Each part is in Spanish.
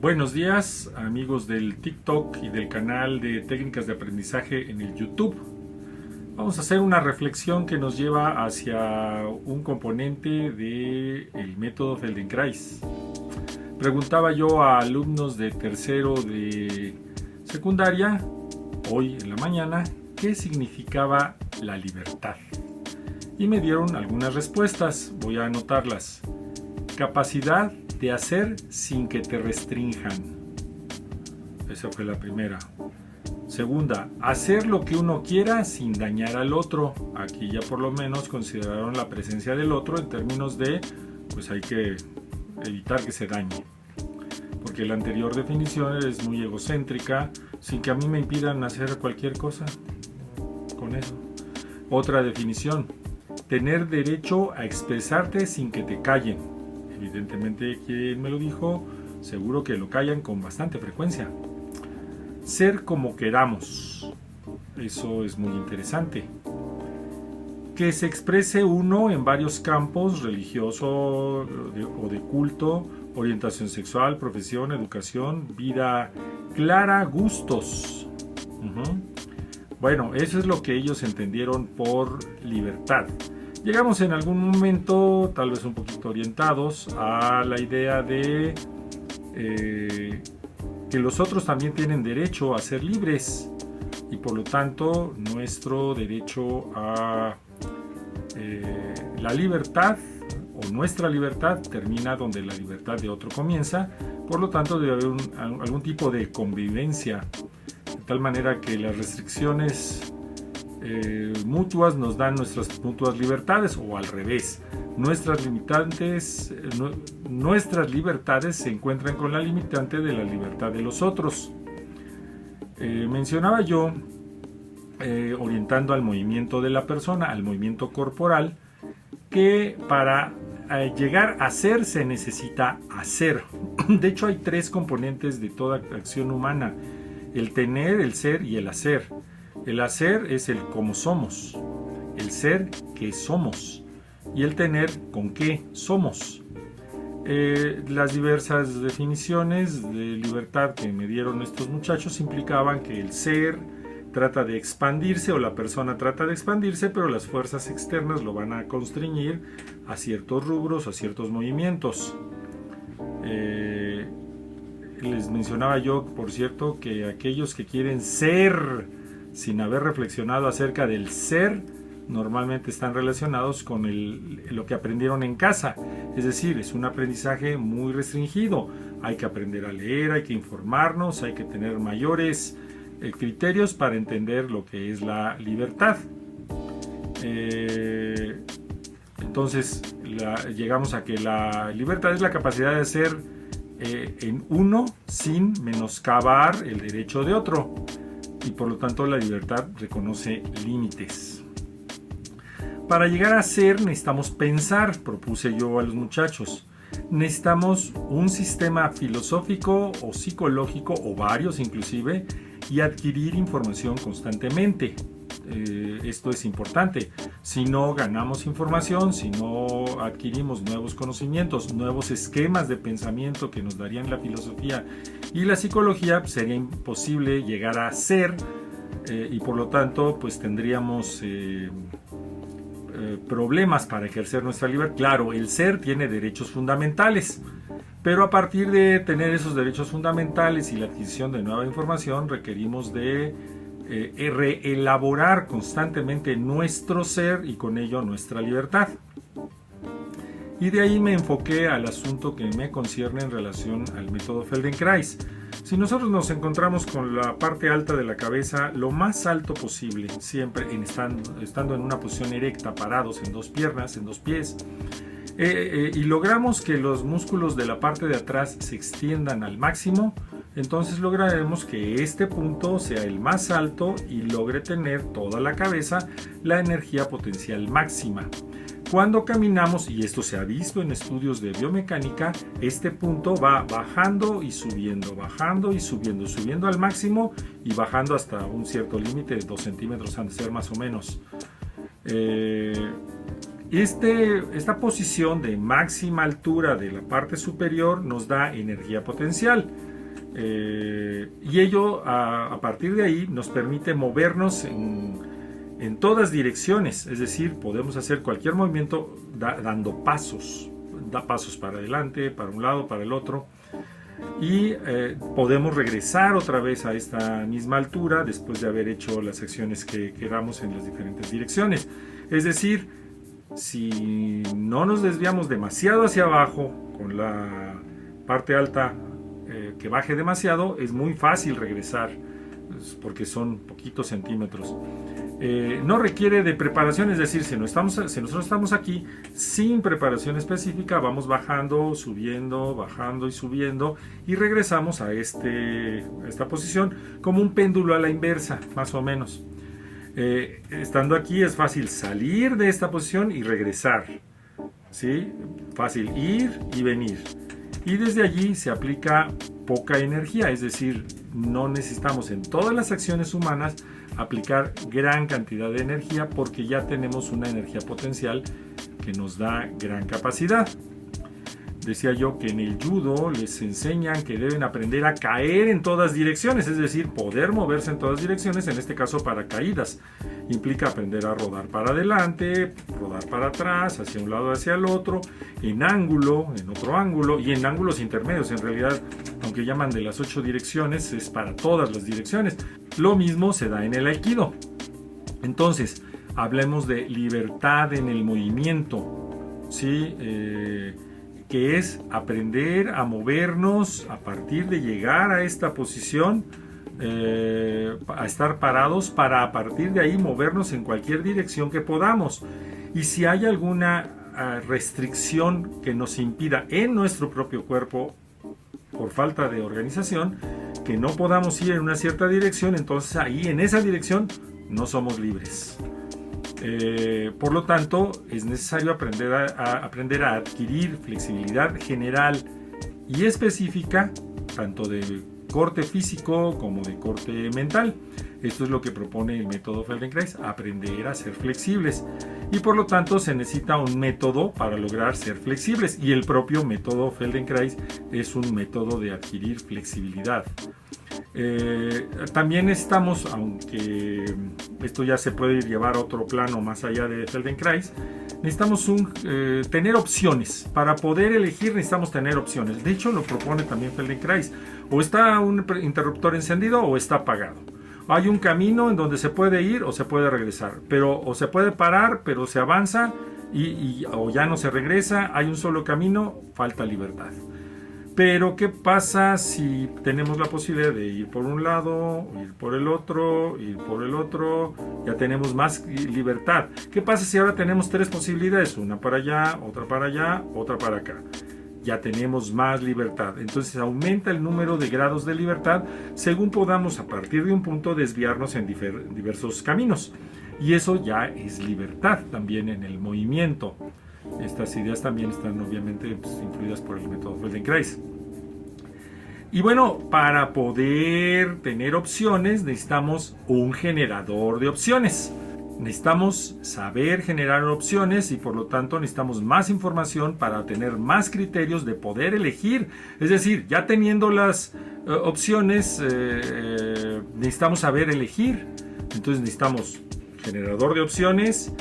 Buenos días, amigos del TikTok y del canal de técnicas de aprendizaje en el YouTube. Vamos a hacer una reflexión que nos lleva hacia un componente del método Feldenkrais. Preguntaba yo a alumnos de tercero de secundaria, hoy en la mañana, qué significaba la libertad. Y me dieron algunas respuestas, voy a anotarlas. Capacidad de hacer sin que te restrinjan. Esa fue la primera. Segunda, hacer lo que uno quiera sin dañar al otro. Aquí ya por lo menos consideraron la presencia del otro en términos de, pues hay que evitar que se dañe. Porque la anterior definición es muy egocéntrica, sin que a mí me impidan hacer cualquier cosa con eso. Otra definición, tener derecho a expresarte sin que te callen. Evidentemente, quien me lo dijo, seguro que lo callan con bastante frecuencia. Ser como queramos. Eso es muy interesante. Que se exprese uno en varios campos, religioso o de culto, orientación sexual, profesión, educación, vida clara, gustos. Bueno, eso es lo que ellos entendieron por libertad. Llegamos en algún momento, tal vez un poquito orientados, a la idea de que los otros también tienen derecho a ser libres y por lo tanto nuestro derecho a la libertad o nuestra libertad termina donde la libertad de otro comienza, por lo tanto debe haber algún tipo de convivencia, de tal manera que las restricciones mutuas nos dan nuestras mutuas libertades o al revés, nuestras libertades se encuentran con la limitante de la libertad de los otros. Mencionaba yo, orientando al movimiento de la persona, al movimiento corporal, que para llegar a ser se necesita hacer. De hecho hay tres componentes de toda acción humana: el tener, el ser y el hacer. El hacer es el cómo somos, el ser qué somos y el tener con qué somos. Las diversas definiciones de libertad que me dieron estos muchachos implicaban que el ser trata de expandirse o la persona trata de expandirse, pero las fuerzas externas lo van a constreñir a ciertos rubros, a ciertos movimientos. Les mencionaba yo, por cierto, que aquellos que quieren ser sin haber reflexionado acerca del ser, normalmente están relacionados con lo que aprendieron en casa. Es decir, es un aprendizaje muy restringido. Hay que aprender a leer, hay que informarnos, hay que tener mayores criterios para entender lo que es la libertad. Entonces, llegamos a que la libertad es la capacidad de hacer en uno sin menoscabar el derecho de otro. Y por lo tanto la libertad reconoce límites. Para llegar a ser necesitamos pensar, propuse yo a los muchachos. Necesitamos un sistema filosófico o psicológico, o varios inclusive, y adquirir información constantemente. Esto es importante. Si no ganamos información, si no adquirimos nuevos conocimientos, nuevos esquemas de pensamiento que nos darían la filosofía y la psicología, sería imposible llegar a ser y por lo tanto pues tendríamos problemas para ejercer nuestra libertad. Claro, el ser tiene derechos fundamentales, pero a partir de tener esos derechos fundamentales y la adquisición de nueva información requerimos de reelaborar constantemente nuestro ser y con ello nuestra libertad. Y de ahí me enfoqué al asunto que me concierne en relación al método Feldenkrais. Si nosotros nos encontramos con la parte alta de la cabeza lo más alto posible, siempre estando en una posición erecta, parados en dos piernas, en dos pies, y logramos que los músculos de la parte de atrás se extiendan al máximo, entonces lograremos que este punto sea el más alto y logre tener toda la cabeza la energía potencial máxima. Cuando caminamos, y esto se ha visto en estudios de biomecánica, este punto va bajando y subiendo, subiendo al máximo y bajando hasta un cierto límite de 2 centímetros, han de ser más o menos. Esta posición de máxima altura de la parte superior nos da energía potencial. Y ello a partir de ahí nos permite movernos en todas direcciones, es decir, podemos hacer cualquier movimiento dando pasos, da pasos para adelante, para un lado, para el otro, y podemos regresar otra vez a esta misma altura después de haber hecho las acciones que queramos en las diferentes direcciones. Es decir, si no nos desviamos demasiado hacia abajo con la parte alta que baje demasiado, es muy fácil regresar porque son poquitos centímetros. No requiere de preparación, es decir, si nosotros estamos aquí sin preparación específica, vamos bajando, subiendo, bajando y subiendo, y regresamos a esta posición como un péndulo a la inversa, más o menos. Estando aquí es fácil salir de esta posición y regresar, ¿sí? Fácil ir y venir. Y desde allí se aplica poca energía, es decir, no necesitamos en todas las acciones humanas aplicar gran cantidad de energía porque ya tenemos una energía potencial que nos da gran capacidad. Decía yo que en el judo les enseñan que deben aprender a caer en todas direcciones, es decir, poder moverse en todas direcciones, en este caso para caídas. Implica aprender a rodar para adelante, rodar para atrás, hacia un lado, hacia el otro, en ángulo, en otro ángulo y en ángulos intermedios. En realidad, aunque llaman de las 8 direcciones, es para todas las direcciones. Lo mismo se da en el aikido. Entonces, hablemos de libertad en el movimiento, ¿sí? Que es aprender a movernos a partir de llegar a esta posición, a estar parados para a partir de ahí movernos en cualquier dirección que podamos. Y si hay alguna restricción que nos impida en nuestro propio cuerpo por falta de organización, que no podamos ir en una cierta dirección, entonces ahí en esa dirección no somos libres. Por lo tanto, es necesario aprender a adquirir flexibilidad general y específica, tanto de corte físico como de corte mental. Esto es lo que propone el método Feldenkrais, aprender a ser flexibles. Y por lo tanto se necesita un método para lograr ser flexibles. Y el propio método Feldenkrais es un método de adquirir flexibilidad. También necesitamos, aunque esto ya se puede llevar a otro plano más allá de Feldenkrais, necesitamos tener opciones. Para poder elegir necesitamos tener opciones. De hecho lo propone también Feldenkrais. O está un interruptor encendido o está apagado. Hay un camino en donde se puede ir o se puede regresar. Pero o se puede parar, pero se avanza o ya no se regresa. Hay un solo camino, falta libertad. Pero ¿qué pasa si tenemos la posibilidad de ir por un lado, ir por el otro, ir por el otro? Ya tenemos más libertad. ¿Qué pasa si ahora tenemos 3 posibilidades? Una para allá, otra para acá. Ya tenemos más libertad. Entonces aumenta el número de grados de libertad según podamos a partir de un punto desviarnos en diversos caminos. Y eso ya es libertad también en el movimiento. Estas ideas también están obviamente influidas por el método Feldenkrais. Y bueno, para poder tener opciones necesitamos un generador de opciones. Necesitamos saber generar opciones y por lo tanto necesitamos más información para tener más criterios de poder elegir. Es decir, ya teniendo las opciones, necesitamos saber elegir. Entonces necesitamos generador de opciones,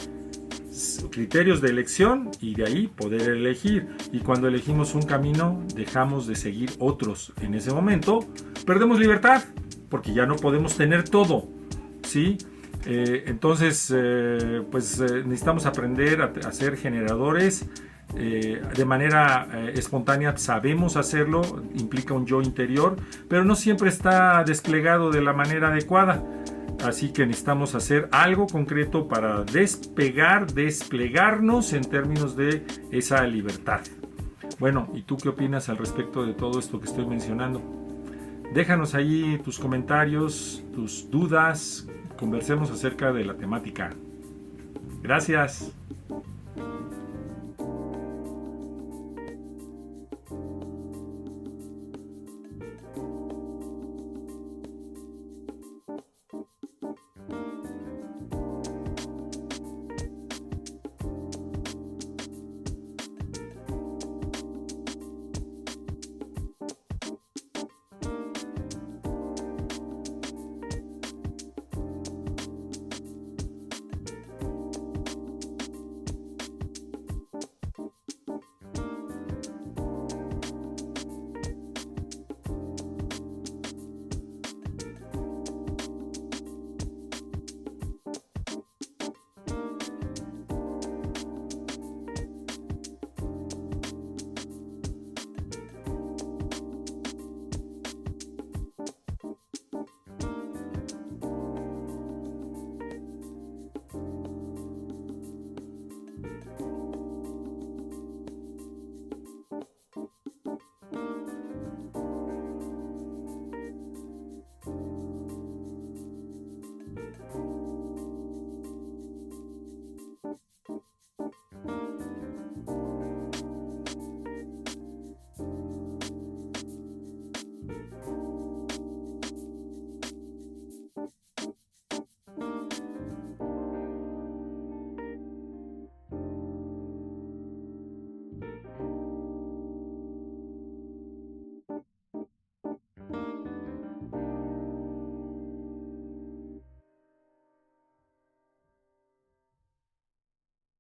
criterios de elección y de ahí poder elegir. Y cuando elegimos un camino dejamos de seguir otros. En ese momento perdemos libertad porque ya no podemos tener todo, ¿sí? Entonces necesitamos aprender a ser generadores de manera espontánea. Sabemos hacerlo, implica un yo interior, pero no siempre está desplegado de la manera adecuada. Así que necesitamos hacer algo concreto para desplegarnos en términos de esa libertad. Bueno, ¿y tú qué opinas al respecto de todo esto que estoy mencionando? Déjanos ahí tus comentarios, tus dudas, conversemos acerca de la temática. Gracias.